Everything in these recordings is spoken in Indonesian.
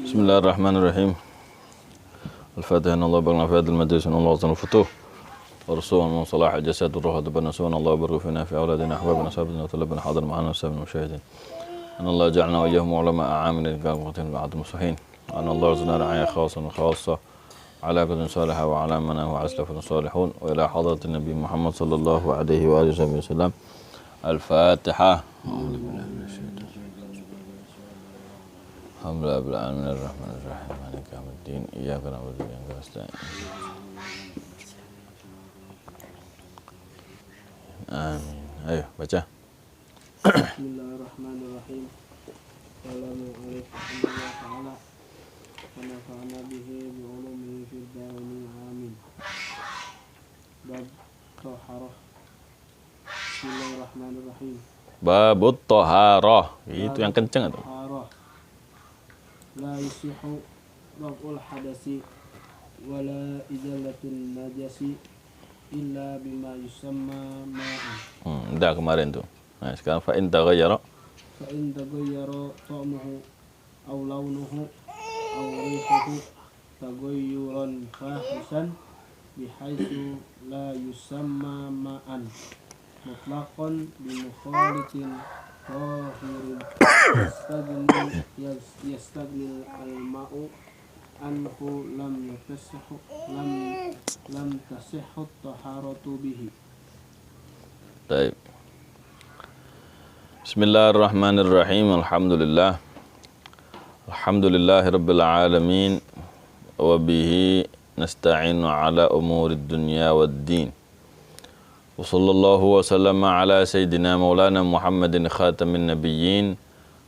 Bismillahirrahmanirrahim. Al-Fatihah. Allah bangna fi hadil majlis Allah azan futuh wa rasulullah salah jasad ruh hadban sunan Allah barik fina fi auladina ahbabina sahabina talabna hadir ma'ana sabil musyahidin. An Allah ja'alna wa iyyahum ulama a'amin al-qawtin ba'd musahin. An Allah zana ra'aya khasan khassa ala kulli salihah wa ala man wa aslafun salihun wa ila hadratin nabi Muhammad sallallahu alaihi wa alihi wasallam. Al-Fatihah. Alhamdulillah rabbil alamin arrahmanir rahim maliki yaumiddin iyyaka na'budu wa iyyaka nasta'in. Amin. Ayo baca. Bismillahirrahmanirrahim. Assalamualaikum warahmatullahi ta'ala wa nafa'ana bihi bi ulumihi fid dharain amin. Bab Thaharah. Bismillahirrahmanirrahim. Babut Thaharah. Itu yang kenceng atau? La yusihu raf'ul hadasi wala izalatul najasi illa bima yusamma ma'an. Dah kemarin tuh. Nah, sekarang fa in taghayyara ta'muhu aw launuhu aw rihuhu taghayyuran fahisan bihaitsu la yusamma ma'an mutlaqan bi mukhalitin tahirin yastagni al-ma'u anhu lam tasihhu taharatu bihi. Baik. Bismillahirrahmanirrahim. Alhamdulillah. Alhamdulillahirabbil alamin wa bihi nasta'inu ala umurid dunya waddin. Wa sallallahu wa sallama ala sayyidina maulana Muhammadin khatamin nabiyyin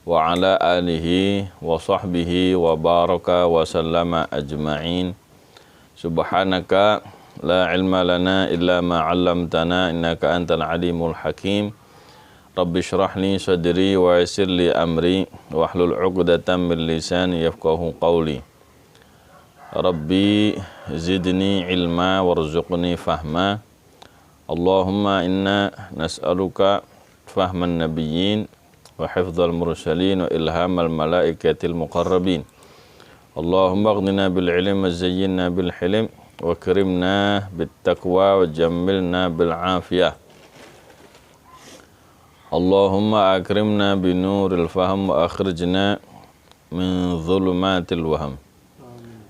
wa ala alihi wa sahbihi wa baraka wa sallama ajma'in. Subhanaka la ilma lana illa ma 'allamtana innaka antal alimul hakim. Rabbi shrah li sadri wa yassir li amri wahlul 'uqdatam min lisani yafqahu qawli. Rabbi zidni ilma warzuqni fahma. Allahumma inna nas'aluka fahman nabiyyin wa hifdzal mursalin wa ilhamal malaikatil muqarrabin. Allahumma aghnina bil ilmi wa zayyinna bil hilm wa karimna bit taqwa wa jammilna bil afiyah. Allahumma akrimna bi nuril fahm wa akhrijna min dhulumatil wahm.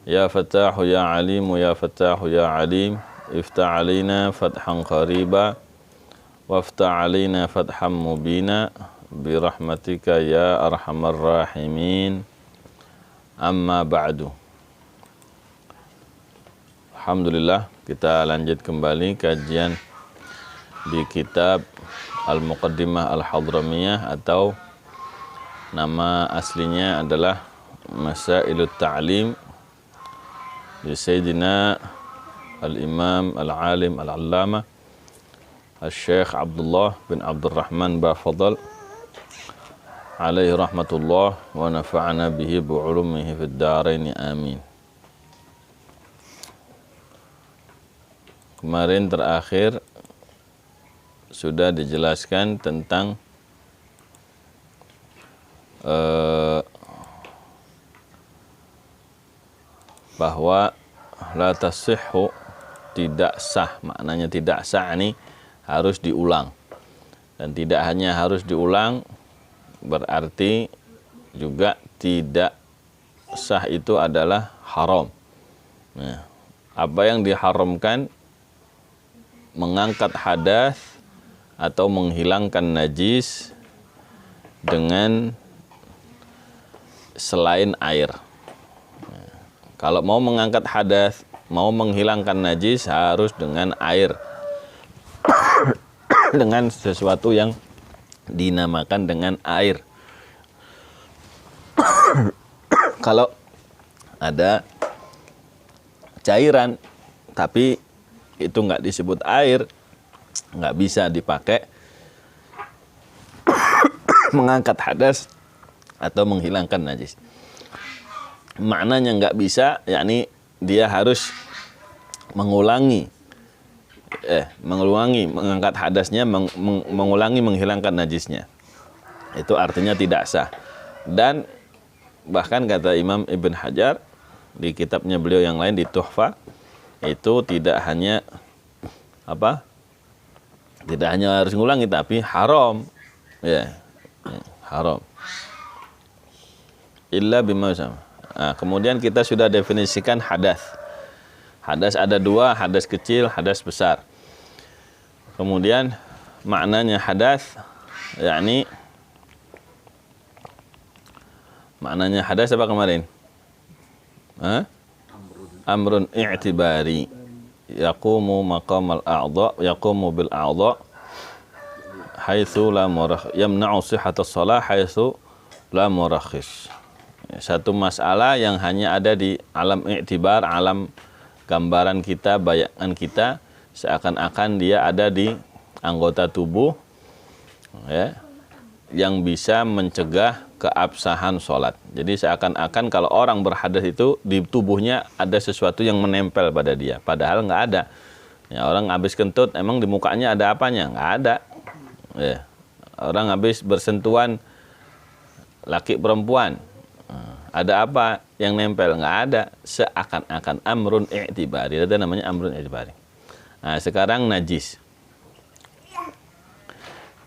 Ya Fattahu ya Alim ya Fattahu ya Alim iftah alaina fathan qariba waftah alaina fathan mubina birahmatika ya arhamar rahimin. Amma ba'du. Alhamdulillah, kita lanjut kembali kajian di kitab Al-Muqaddimah Al-Hadramiyah atau nama aslinya adalah Masailut Ta'lim di Sayyidina Al-Imam Al-Alim Al-Allama Al-Syekh Abdullah bin Abdurrahman Bafadal alaihi rahmatullah wa nafa'ana bihi bi'ulumihi fid dharain amin. Kemarin terakhir sudah dijelaskan tentang bahwa la tasihhu, tidak sah, maknanya tidak sah ini harus diulang. Dan tidak hanya harus diulang, berarti juga tidak sah itu adalah haram. Nah, apa yang diharamkan? Mengangkat hadas atau menghilangkan najis dengan selain air. Nah, kalau mau mengangkat hadas, mau menghilangkan najis harus dengan air. Dengan sesuatu yang dinamakan dengan air. Kalau ada cairan tapi itu nggak disebut air, nggak bisa dipakai mengangkat hadas atau menghilangkan najis. Maknanya nggak bisa, yakni dia harus mengulangi mengangkat hadasnya, mengulangi menghilangkan najisnya. Itu artinya tidak sah. Dan bahkan kata Imam Ibn Hajar di kitabnya beliau yang lain di Tuhfah, itu tidak hanya apa? Tidak hanya harus ngulangi tapi haram. Ya, haram. Illa bima sama. Nah, kemudian kita sudah definisikan hadas. Hadas ada dua, hadas kecil, hadas besar. Kemudian maknanya hadas, yakni maknanya hadas apa kemarin? Amrun i'tibari yaqumu maqamal a'dha, yaqumu bil a'dha haitsu la murakh, yamna'u sihhatas shalah haitsu la murakhis. Satu masalah yang hanya ada di alam i'tibar, alam gambaran kita, bayangan kita, seakan-akan dia ada di anggota tubuh, ya, yang bisa mencegah keabsahan sholat. Jadi seakan-akan kalau orang berhadas itu di tubuhnya ada sesuatu yang menempel pada dia, padahal nggak ada. Ya, orang habis kentut, emang di mukanya ada apanya? Nggak ada. Ya. Orang habis bersentuhan laki perempuan, ada apa yang nempel? Nggak ada. Seakan-akan amrun i'tibari. Ada namanya amrun i'tibari. Nah, sekarang najis.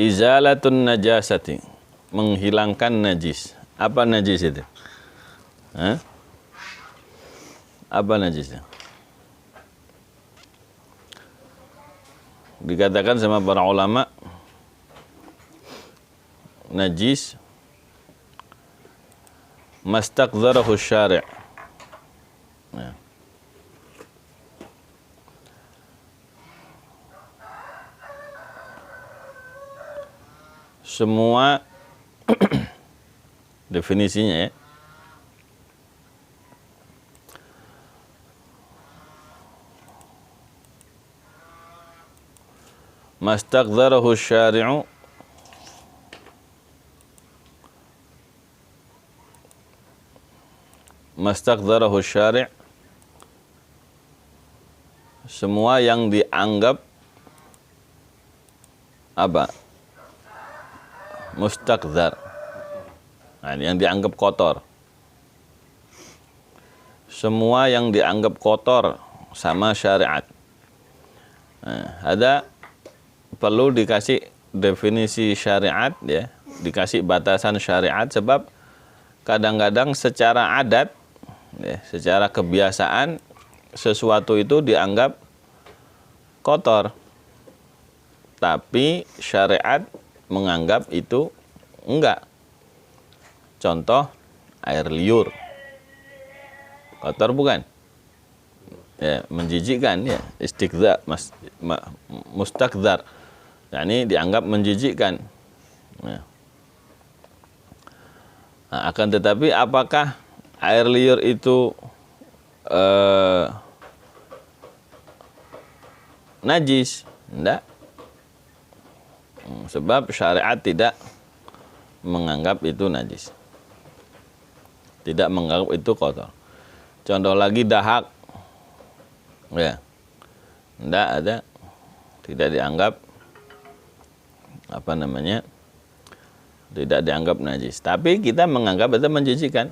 Izalatun najasati, menghilangkan najis. Apa najis itu? Apa najisnya? Dikatakan sama para ulama, najis mastaqdharahu syari'. Ya. Semua definisinya, ya. Mastaqdharahu syari'u mastaqdharahu syari', semua yang dianggap apa? Mustaqdhar. Nah, yang dianggap kotor. Semua yang dianggap kotor sama syariat. Nah, ada perlu dikasih definisi syariat, ya, dikasih batasan syariat, sebab kadang-kadang secara adat, ya, secara kebiasaan sesuatu itu dianggap kotor, tapi syariat menganggap itu enggak. Contoh, air liur kotor bukan? Ya, menjijikkan, ya, istiqdha, mustaqdhar, yakni dianggap menjijikkan. Ya. Nah, akan tetapi apakah air liur itu najis? Enggak. Sebab syariat tidak menganggap itu najis, tidak menganggap itu kotor. Contoh lagi, dahak, ya, enggak ada, tidak dianggap apa namanya, tidak dianggap najis, tapi kita menganggap itu menjijikkan.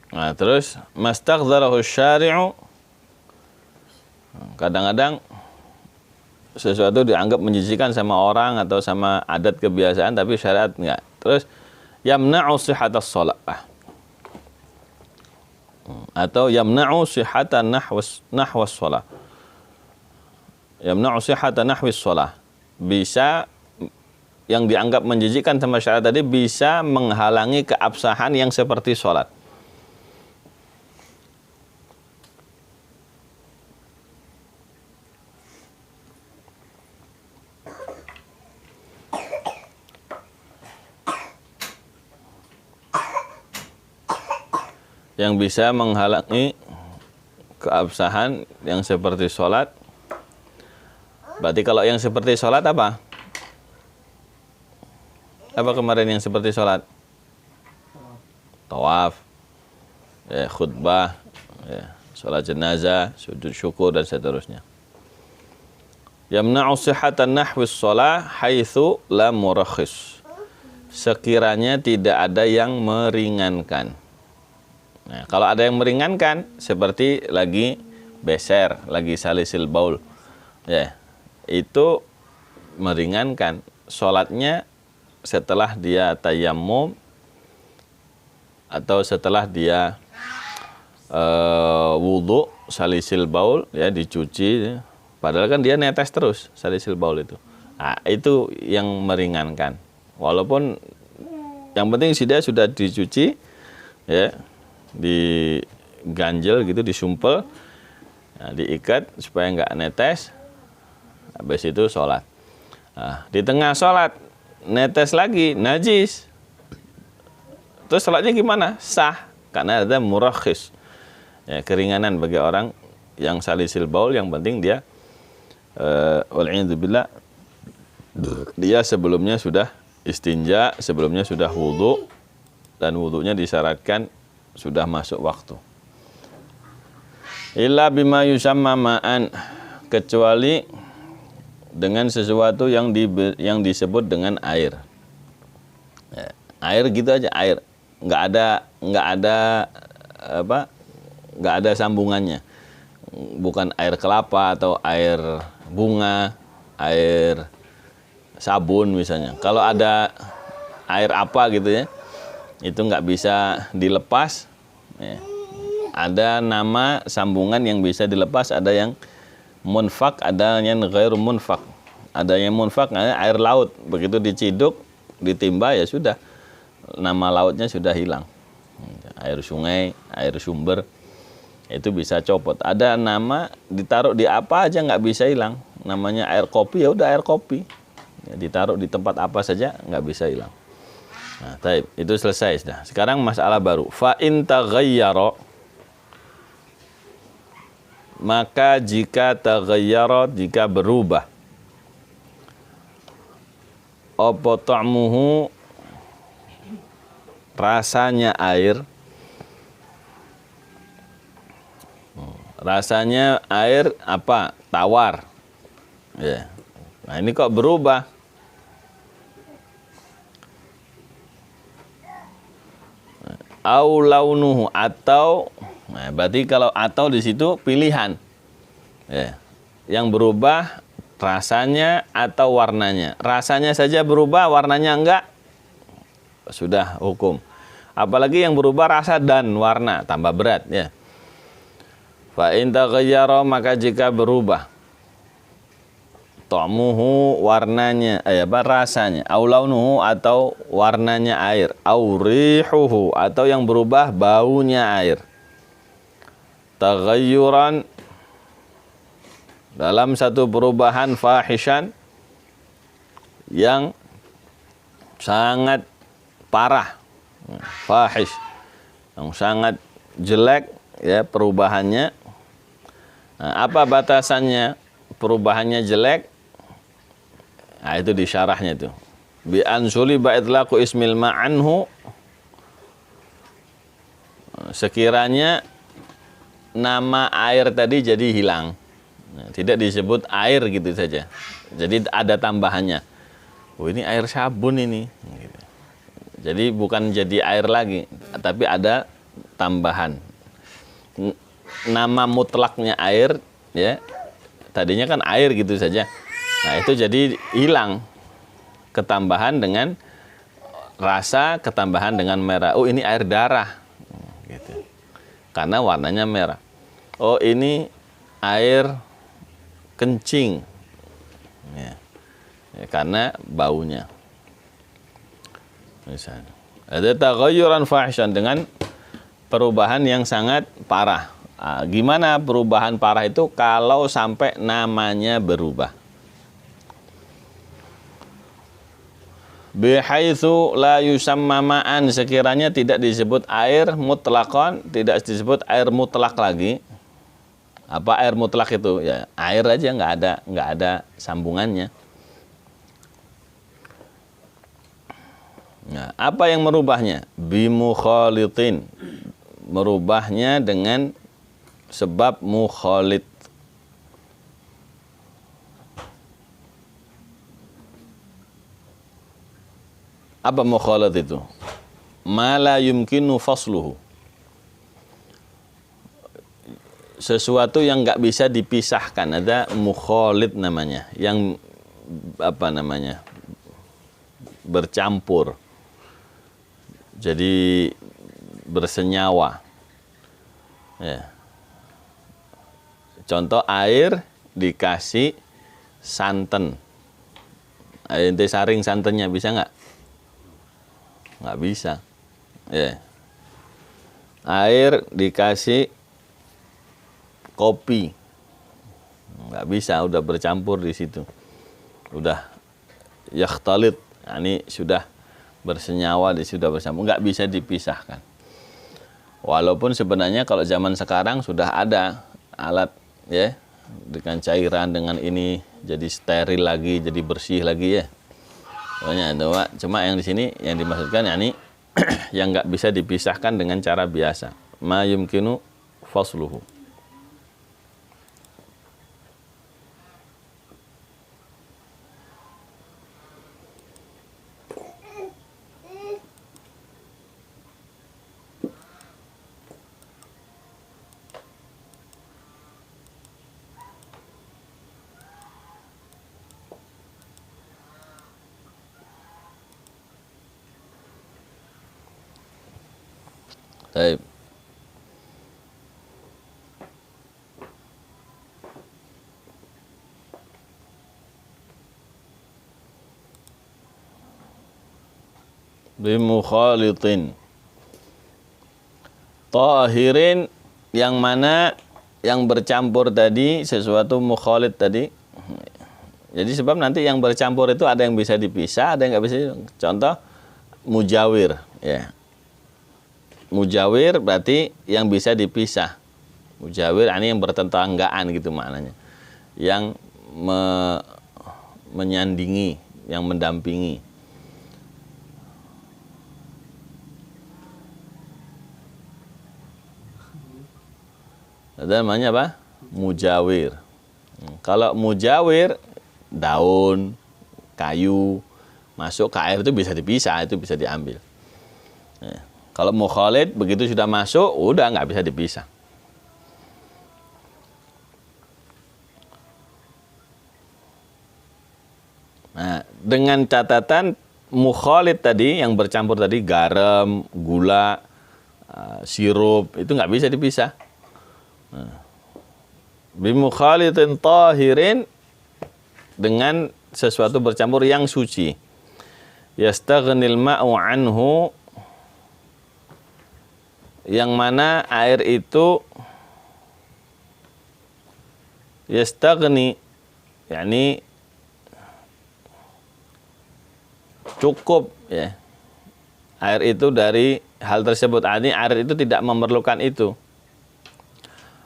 Nah, terus mastaqdharahu syari'u, kadang-kadang sesuatu dianggap menjijikkan sama orang atau sama adat kebiasaan, tapi syariat enggak. Terus yamna'u sihhatas shalah, atau yamna'u sihhatan nahwas shalah. Yamna'u sihhatan nahwis shalah, bisa, yang dianggap menjijikkan sama syariat tadi bisa menghalangi keabsahan yang seperti sholat. Yang bisa menghalangi keabsahan yang seperti sholat. Berarti kalau yang seperti sholat apa? Apa kemarin yang seperti sholat? Tawaf, ya, khutbah, ya, sholat jenazah, sujud syukur dan seterusnya. Yamna'u sihhatan nahwis shalah haitsu la murakhis. Sekiranya tidak ada yang meringankan. Nah, kalau ada yang meringankan seperti lagi beser, lagi salisil baul, ya, itu meringankan. Sholatnya setelah dia tayammum atau setelah dia wudhu salisil baul, ya, dicuci, padahal kan dia netes terus salisil baul itu. Nah, itu yang meringankan. Walaupun yang penting dia sudah dicuci, ya, diganjel gitu, disumpel, nah, diikat supaya nggak netes. Habis itu sholat. Nah, di tengah sholat netes lagi, najis. Terus sholatnya gimana? Sah, karena ada murakhis, ya, keringanan bagi orang yang salisil baul. Yang penting dia wal'iyadzubillah, dia sebelumnya sudah istinja, sebelumnya sudah wudhu, dan wudhunya disyaratkan sudah masuk waktu. Illa bima yusamma ma'an, kecuali dengan sesuatu yang disebut dengan air. Ya, air gitu aja, air. Nggak ada sambungannya. Bukan air kelapa atau air bunga, air sabun misalnya. Kalau ada air apa gitu, ya, itu nggak bisa dilepas, ya. Ada nama sambungan yang bisa dilepas, ada yang munfak, ada yang ghairu munfak. Ada yang munfak, air laut, begitu diciduk, ditimba, ya sudah, nama lautnya sudah hilang. Air sungai, air sumber, itu bisa copot. Ada nama ditaruh di apa aja nggak bisa hilang, namanya air kopi, ya udah air kopi, ya, ditaruh di tempat apa saja nggak bisa hilang. Nah, taib, itu selesai sudah. Sekarang masalah baru. Fa in taghayyara, maka jika taghayyara, jika berubah, apa ta'muhu, rasanya air, rasanya air apa? Tawar. Ya. Nah, ini kok berubah? Au launuhu, atau, nah, berarti kalau atau di situ pilihan, ya, yang berubah rasanya atau warnanya. Rasanya saja berubah, warnanya enggak, sudah hukum. Apalagi yang berubah rasa dan warna, tambah berat, ya. Fa in taghayyara, maka jika berubah, ta'muhu, warnanya, rasanya, au launuhu, atau warnanya air, au rihuhu, atau yang berubah baunya air. Taghayyuran, dalam satu perubahan fahishan, yang sangat parah, fahish, yang sangat jelek, ya, perubahannya. Nah, apa batasannya perubahannya jelek? Nah, itu di syarahnya itu. Bi ansuli ba itlaqu ismil ma'anhu, sekiranya nama air tadi jadi hilang. Nah, tidak disebut air gitu saja. Jadi ada tambahannya. Oh, ini air sabun ini. Gitu. Jadi bukan jadi air lagi, tapi ada tambahan. Nama mutlaknya air, ya, tadinya kan air gitu saja. Nah, itu jadi hilang, ketambahan dengan rasa, ketambahan dengan merah. Oh, ini air darah, gitu, karena warnanya merah. Oh, ini air kencing, ya, ya, karena baunya. Misalnya ada taghayyuran fahishan, dengan perubahan yang sangat parah. Nah, gimana perubahan parah itu? Kalau sampai namanya berubah. Bihaitsu la yusamma ma'an, sekiranya tidak disebut air mutlaqan, tidak disebut air mutlak lagi. Apa air mutlak itu? Ya, air aja, nggak ada sambungannya. Nah, apa yang merubahnya? Bimukhalitin, merubahnya dengan sebab mukhalid. Apa mukhalid itu? Ma la yumkinu fasluhu. Sesuatu yang nggak bisa dipisahkan, ada mukhalid namanya, yang apa namanya, bercampur, jadi bersenyawa. Ya. Contoh, air dikasih santan, ente saring santannya bisa nggak? Nggak bisa. Ya. Air dikasih kopi, nggak bisa, udah bercampur di situ, udah yakhtalit, ini sudah bersenyawa, sudah bercampur, nggak bisa dipisahkan. Walaupun sebenarnya kalau zaman sekarang sudah ada alat ya, dengan cairan, dengan ini jadi steril lagi, jadi bersih lagi ya. Cuma yang di sini yang dimaksudkan yakni yang nggak bisa dipisahkan dengan cara biasa. Ma yumkinu fasluhu. Baik. Bimukhalitin. Tahirin, yang mana yang bercampur tadi, sesuatu mukhalid tadi. Jadi sebab nanti yang bercampur itu ada yang bisa dipisah, ada yang nggak bisa. Contoh mujawir ya. Mujawir berarti yang bisa dipisah. Mujawir ini yang bertetanggaan gitu maknanya. Yang menyandingi, yang mendampingi. Ada namanya apa? Mujawir. Kalau mujawir, daun, kayu, masuk ke air itu bisa dipisah, itu bisa diambil. Ya. Kalau mukhalid, begitu sudah masuk, udah nggak bisa dipisah. Nah, dengan catatan mukhalid tadi, yang bercampur tadi, garam, gula, sirup, itu nggak bisa dipisah. Bimukhalidin tahirin, dengan sesuatu bercampur yang suci. Yastaghnil ma'u anhu, yang mana air itu yastaghni, yakni cukup ya. Air itu dari hal tersebut, ini air itu tidak memerlukan itu.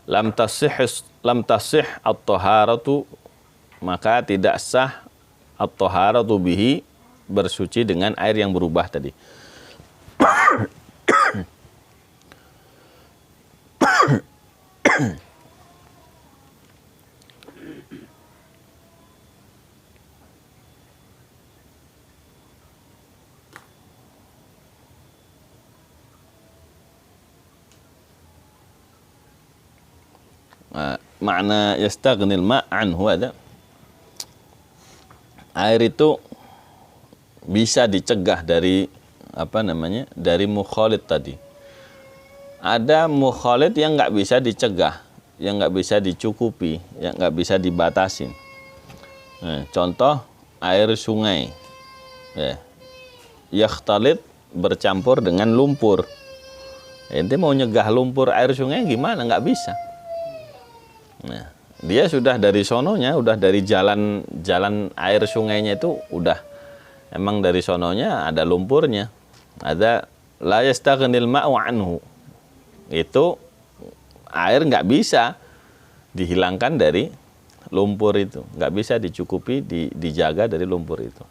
Lam tasih at-taharatu, maka tidak sah at-taharatu bihi, bersuci dengan air yang berubah tadi. Makna yastaghnil ma' anhu, ada air itu bisa dicegah dari apa namanya, dari mukhalid tadi. Ada mukhalid yang nggak bisa dicegah, yang nggak bisa dicukupi, yang nggak bisa dibatasin. Nah, contoh air sungai ya, yakhtalit, bercampur dengan lumpur. Ente mau nyegah lumpur air sungai gimana? Nggak bisa. Nah, dia sudah dari sononya, udah dari jalan air sungainya itu udah emang dari sononya ada lumpurnya, ada la yastaghnil ma'u anhu, itu air nggak bisa dihilangkan dari lumpur itu, nggak bisa dicukupi, dijaga dari lumpur itu.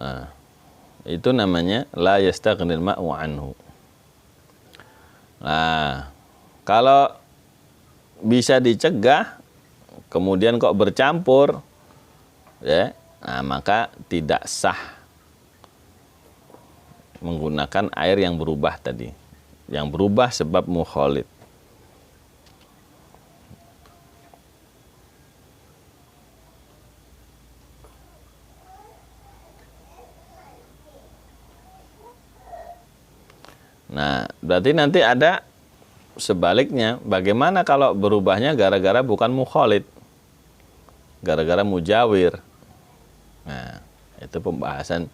Nah, Itu namanya la yastaghnil ma'u anhu. Nah, kalau bisa dicegah kemudian kok bercampur, ya, nah maka tidak sah menggunakan air yang berubah tadi. Yang berubah sebab mukhalid. Nah, berarti nanti ada sebaliknya. Bagaimana kalau berubahnya gara-gara bukan mukhalid? Gara-gara mujawir. Nah, itu pembahasan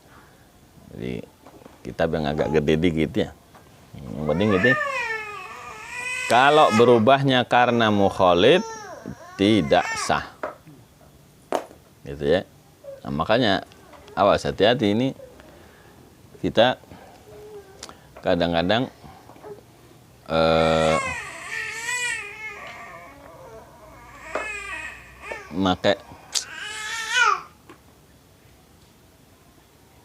di kitab yang agak gede dikit ya. Yang penting gitu. Kalau berubahnya karena mukhalid tidak sah. Gitu ya. Nah, makanya awas, hati-hati ini kita kadang-kadang make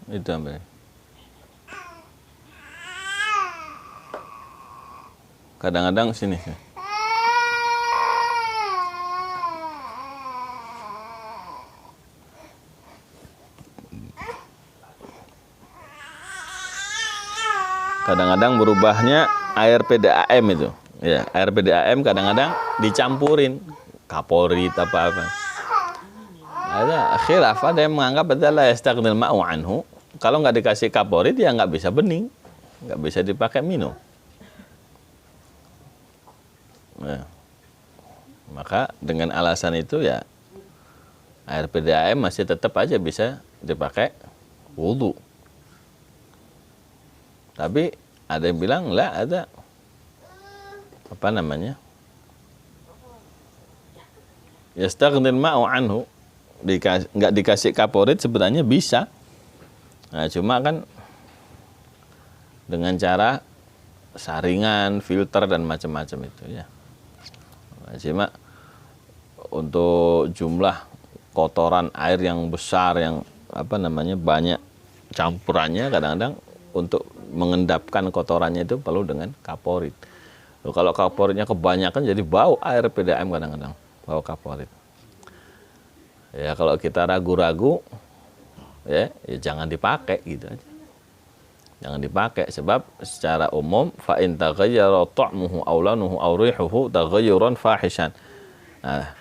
itu ambil. Kadang-kadang sini. Kadang-kadang berubahnya air PDAM itu. Ya, air PDAM kadang-kadang dicampurin kaporit apa-apa. Ada khilaf, ada yang menganggap adalah yastaghnil ma'u anhu. Kalau nggak dikasih kaporit ya nggak bisa bening, nggak bisa dipakai minum. Nah, maka dengan alasan itu ya air PDAM masih tetap aja bisa dipakai wudu. Tapi ada yang bilang lah, ada apa namanya, yastaghnil ma'u anhu, nggak dikasih kaporit sebenarnya bisa. Nah, cuma kan dengan cara saringan, filter dan macam-macam itu ya. Nah, cuma untuk jumlah kotoran air yang besar, yang apa namanya banyak campurannya, kadang-kadang untuk mengendapkan kotorannya itu perlu dengan kaporit. Kalau kaporitnya kebanyakan jadi bau air PDAM, kadang-kadang bau kaporit. Ya kalau kita ragu-ragu ya jangan dipakai gitu aja. Jangan dipakai, sebab secara umum fa in taghayyara ta'muhu aw lanuhu aw rihuhu taghayyuran fahishan. Nah,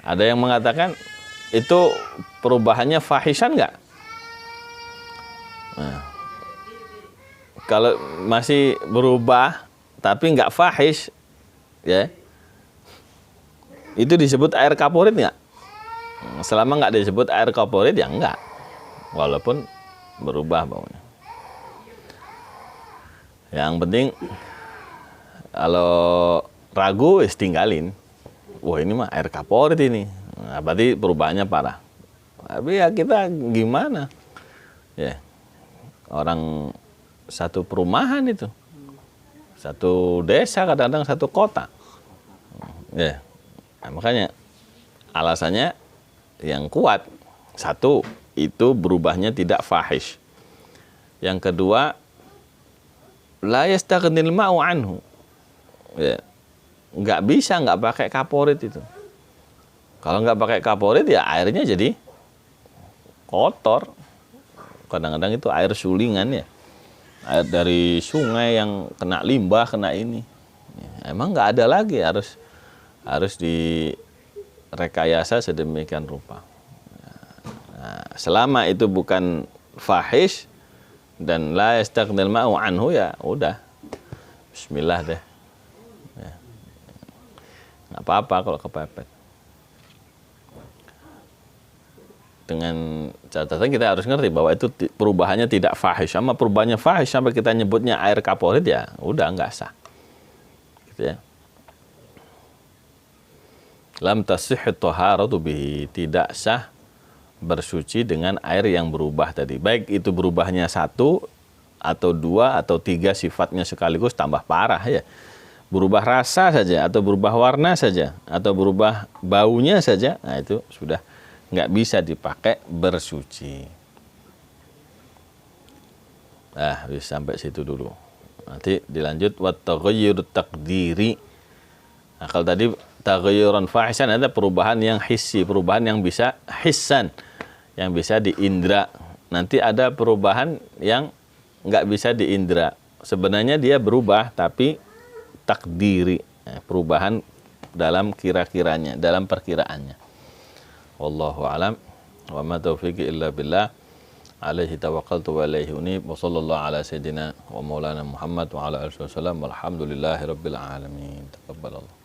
ada yang mengatakan itu perubahannya fahishan enggak? Nah, kalau masih berubah tapi enggak fahish, ya, itu disebut air kaporit enggak? Selama enggak disebut air kaporit ya enggak, walaupun berubah baunya. Yang penting kalau ragu tinggalin. Wah ini mah air kaporit ini. Nah, berarti perubahannya parah. Tapi ya kita gimana? Ya, orang satu perumahan itu, satu desa, kadang-kadang satu kota. Ya, nah, makanya alasannya yang kuat, satu itu berubahnya tidak fahish. Yang kedua, la yastaghnil ma'u anhu. Ya, nggak bisa nggak pakai kaporit itu. Kalau nggak pakai kaporit ya airnya jadi kotor. Kadang-kadang itu air sulingan ya, air dari sungai yang kena limbah, kena ini. Ya, emang nggak ada lagi, harus direkayasa sedemikian rupa. Nah, selama itu bukan fahish dan la yastaghnil ma'u anhu, ya udah, bismillah deh. Ya. Nggak apa-apa kalau kepepet. Dengan catatan kita harus ngerti bahwa itu perubahannya tidak fahish. Sama perubahannya fahish sampai kita nyebutnya air kaporit, ya udah nggak sah. Gitu ya. Lam tasihhu thaharatu bihi, tidak sah bersuci dengan air yang berubah tadi. Baik itu berubahnya satu atau dua atau tiga sifatnya sekaligus, tambah parah ya. Berubah rasa saja, atau berubah warna saja, atau berubah baunya saja, nah itu sudah nggak bisa dipakai bersuci. Nah, bisa sampai situ dulu. Nanti dilanjut wat taghayyur taqdiri. Nah, kalau tadi taghayyuran fahisan ada perubahan yang hissi, perubahan yang bisa hissan, yang bisa diindra. Nanti ada perubahan yang nggak bisa diindra. Sebenarnya dia berubah tapi takdiri, perubahan dalam kira-kiranya, dalam perkiraannya. Wallahu alam wa ma taufiqi illa billah. Alaihi tawakkaltu wa alaihi unib. Wa sallallahu ala sayyidina wa maulana Muhammad wa ala alihi wasallam. Walhamdulillahi rabbil alamin. Taqabbalallah.